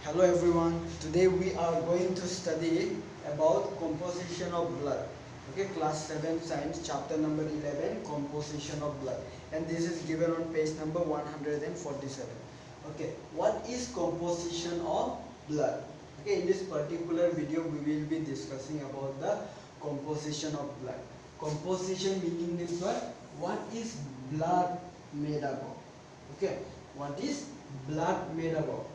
Hello everyone, today we are going to study about composition of blood. Okay, class 7 science chapter number 11, composition of blood, and this is given on page number 147. Okay, what is composition of blood? Okay, in this particular video we will be discussing about the composition of blood. Composition meaning is what is blood made up of? Okay, what is blood made up of?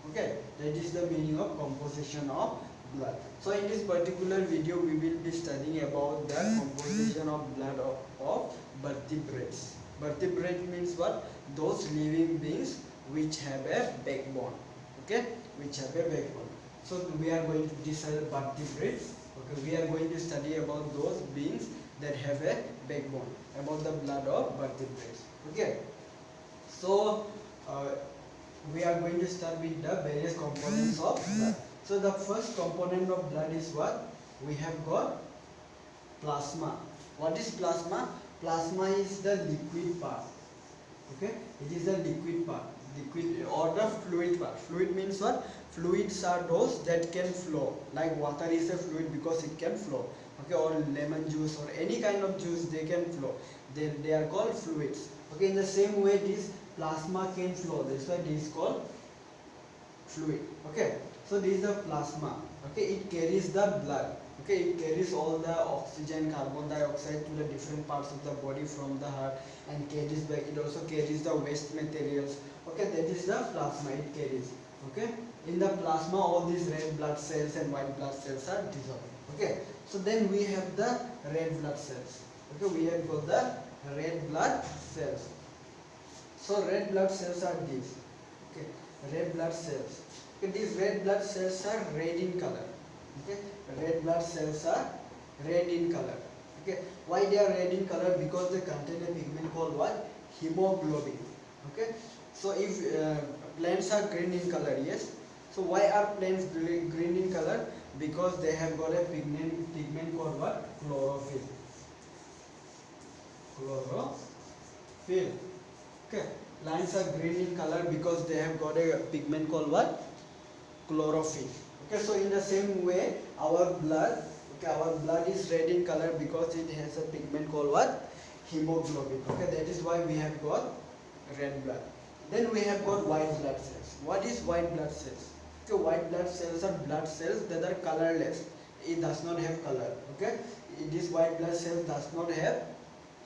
Okay, that is the meaning of composition of blood. So in this particular video we will be studying about the composition of blood of vertebrates. Vertebrate means what? Those living beings which have a backbone. Okay, which have a backbone. So we are going to decide vertebrates. Okay, we are going to study about those beings that have a backbone, about the blood of vertebrates. Okay, so we are going to start with the various components of blood. So the first component of blood is what? We have got plasma. What is plasma? Plasma is the liquid part. Okay, it is the liquid part, liquid or the fluid part. Fluid means what? Fluids are those that can flow. Like water is a fluid because it can flow. Okay, or lemon juice or any kind of juice, they can flow. They are called fluids. Okay, in the same way this plasma can flow, that's why this is called fluid. Okay, so this is the plasma. Okay, it carries the blood. Okay, it carries all the oxygen, carbon dioxide to the different parts of the body from the heart and carries back. It also carries the waste materials. Okay, that is the plasma it carries. Okay, in the plasma all these red blood cells and white blood cells are dissolved. Okay, so then we have the red blood cells. Okay, we have got the red blood cells. So red blood cells are these. Okay, red blood cells. Okay, these red blood cells are red in color. Okay, red blood cells are red in color. Okay, why they are red in color? Because they contain a pigment called what? Hemoglobin. Okay, so if plants are green in color, yes. So why are plants green in color? Because they have got a pigment called what? Chlorophyll. Chlorophyll. Okay, plants are green in color because they have got a pigment called what? Chlorophyll. Okay, so in the same way our blood, okay, our blood is red in color because it has a pigment called what? Hemoglobin. Okay, that is why we have got red blood. Then we have got white blood cells. What is white blood cells? Okay, white blood cells are blood cells that are colorless. It does not have color. Okay, this white blood cell does not have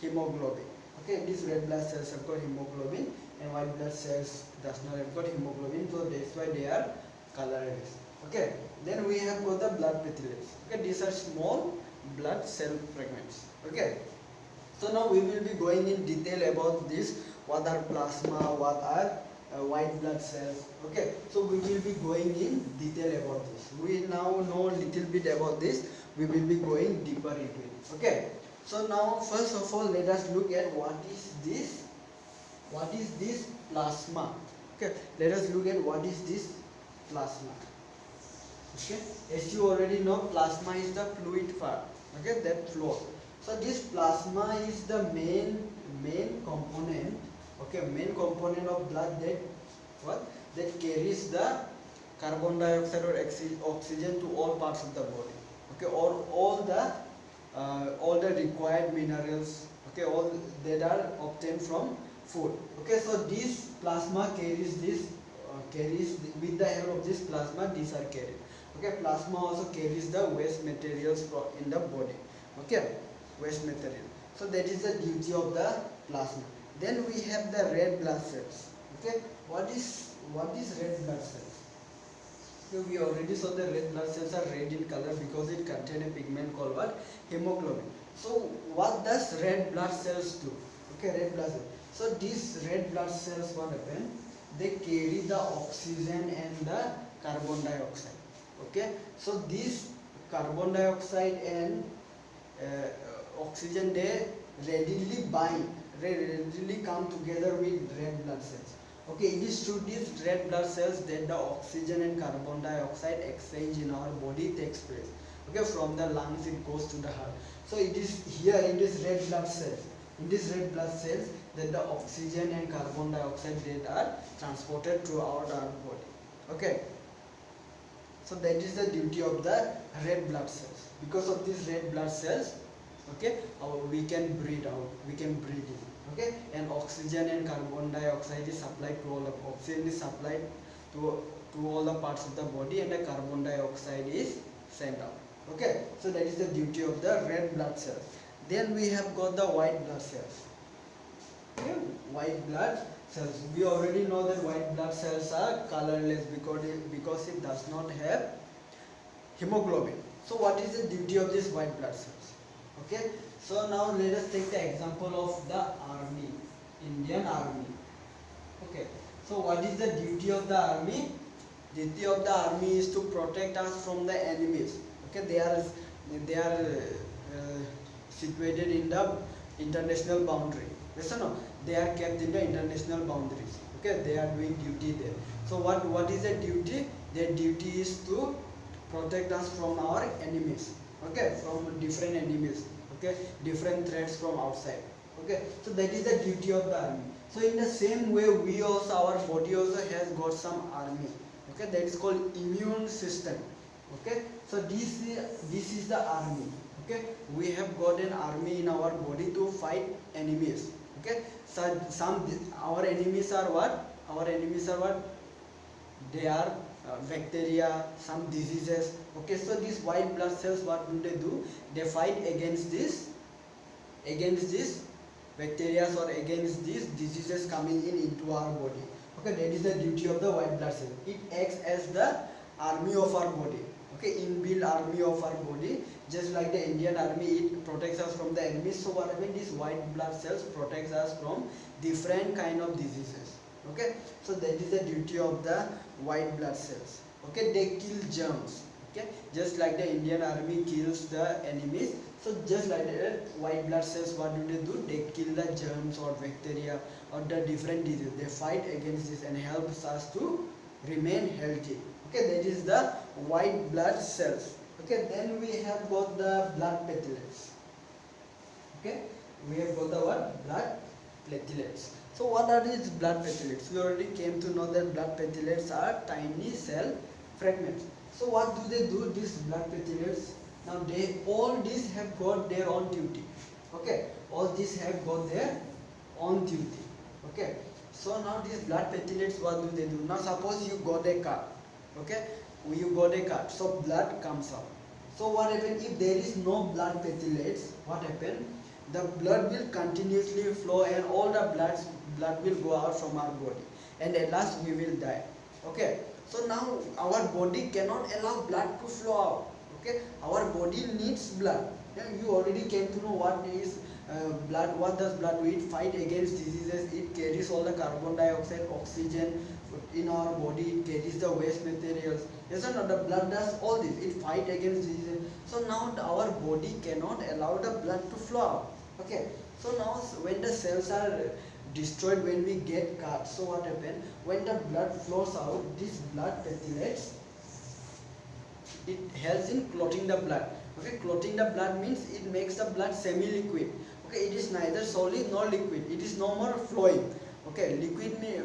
hemoglobin. Okay, these red blood cells have got hemoglobin and white blood cells does not have got hemoglobin, so that's why they are colorless. Okay, then we have got the blood platelets. Okay, these are small blood cell fragments. Okay, so now we will be going in detail about this. What are plasma? What are white blood cells? Okay, so we will be going in detail about this. We now know a little bit about this. We will be going deeper into it. Okay, so now first of all let us look at what is this. What is this plasma? Okay, let us look at what is this plasma. Okay, as you already know, plasma is the fluid part. Okay, that flows. So this plasma is the main component. Okay, main component of blood that carries the carbon dioxide or oxygen to all parts of the body. Okay, or all the required minerals. Okay, all that are obtained from food. Okay, so this plasma carries with the help of this plasma, these are carried. Okay, plasma also carries the waste materials in the body. Okay, waste material. So that is the duty of the plasma. Then we have the red blood cells. Okay, what is red blood cells? So we already saw the red blood cells are red in color because it contain a pigment called what? Hemoglobin. So what does red blood cells do? Okay, red blood cells. So these red blood cells, what happen? They carry the oxygen and the carbon dioxide. Okay, so this carbon dioxide and oxygen, they readily come together with red blood cells. Okay, it is through these red blood cells that the oxygen and carbon dioxide exchange in our body takes place. Okay, from the lungs it goes to the heart. So it is here in this red blood cells. In these red blood cells that the oxygen and carbon dioxide that are transported throughout our body. Okay, So that is the duty of the red blood cells. Because of these red blood cells, okay, we can breathe out, we can breathe in, okay, and oxygen and carbon dioxide is supplied to all the oxygen is supplied to all the parts of the body, and the carbon dioxide is sent out. Okay, so that is the duty of the red blood cells. Then we have got the white blood cells. Okay, white blood cells. We already know that white blood cells are colorless because it does not have hemoglobin. So what is the duty of these white blood cells? Okay, so now let us take the example of the army, Indian army. Okay, so what is the duty of the army? Duty of the army is to protect us from the enemies. Okay, they are situated in the international boundary. Yes or no? They are kept in the international boundaries. Okay, they are doing duty there. So what is the duty? Their duty is to protect us from our enemies. Okay, from different enemies. Okay, different threats from outside. Okay, so that is the duty of the army. So in the same way, we also, our body also has got some army. Okay, that is called immune system. Okay, so this is the army. Okay, we have got an army in our body to fight enemies. Okay, so our enemies are what? Our enemies are what? They are bacteria, some diseases. Okay, so these white blood cells, what do? They fight against this bacteria or against these diseases coming into our body. Okay, that is the duty of the white blood cell. It acts as the army of our body. Okay, inbuilt army of our body. Just like the Indian army, it protects us from the enemies. So what happens? These white blood cells protects us from different kind of diseases. Okay, so that is the duty of the white blood cells. Okay, they kill germs. Okay, just like the Indian army kills the enemies, so just like that, white blood cells, what do? They kill the germs or bacteria or the different diseases. They fight against this and helps us to remain healthy. Okay, that is the white blood cells. Okay, then we have got the blood platelets. Okay, we have got the what? Blood platelets. So what are these blood platelets? We already came to know that blood platelets are tiny cell fragments. So what do? These blood platelets, now all these have got their own duty. Okay, all these have got their own duty. Okay, so now these blood platelets, what do? Now suppose you got a cut. Okay, you got a cut, so blood comes out. So what happens if there is no blood platelets? What happens? The blood will continuously flow and all the blood will go out from our body, and at last we will die. Okay, so now our body cannot allow blood to flow out. Okay, our body needs blood. Yeah, you already came to know what is blood. What does blood do? It fight against diseases. It carries all the carbon dioxide, oxygen in our body. It carries the waste materials. Yes or no? The blood does all this. It fight against diseases. So now our body cannot allow the blood to flow out. Okay, so now when the cells are destroyed, when we get cut, so what happens? When the blood flows out, these blood platelets, it helps in clotting the blood. Okay, clotting the blood means it makes the blood semi-liquid. Okay, it is neither solid nor liquid. It is no more flowing. Okay,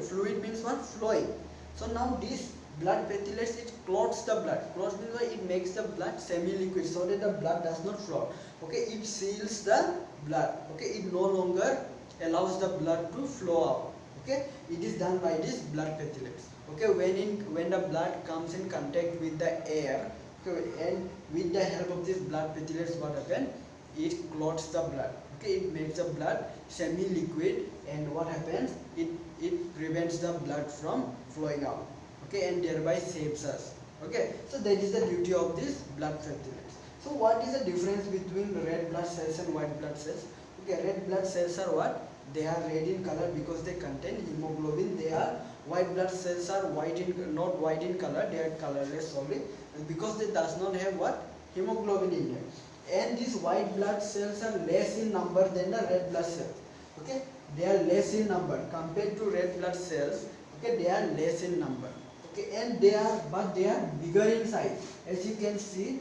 fluid means what? Flowing. So now these blood platelets, it clots the blood. Clots means it makes the blood semi-liquid so that the blood does not flow. Okay, it seals the blood. Okay, it no longer allows the blood to flow out. Okay, it is done by these blood platelets. Okay, when the blood comes in contact with the air, okay, and with the help of these blood platelets, what happens? It clots the blood. Okay, it makes the blood semi-liquid, and what happens? It prevents the blood from flowing out. Okay, and thereby saves us. Okay, so that is the duty of these blood platelets. So what is the difference between red blood cells and white blood cells? Okay, red blood cells are what? They are red in color because they contain hemoglobin. They are white blood cells are not white in color. They are colorless solely because they does not have what? Hemoglobin in them. And these white blood cells are less in number than the red blood cells. Okay, they are less in number compared to red blood cells. Okay, they are less in number. Okay, and they are bigger in size, as you can see.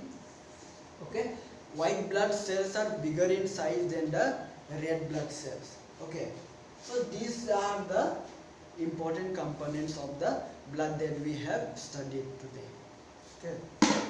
Okay, white blood cells are bigger in size than the red blood cells. Okay, so these are the important components of the blood that we have studied today. Okay.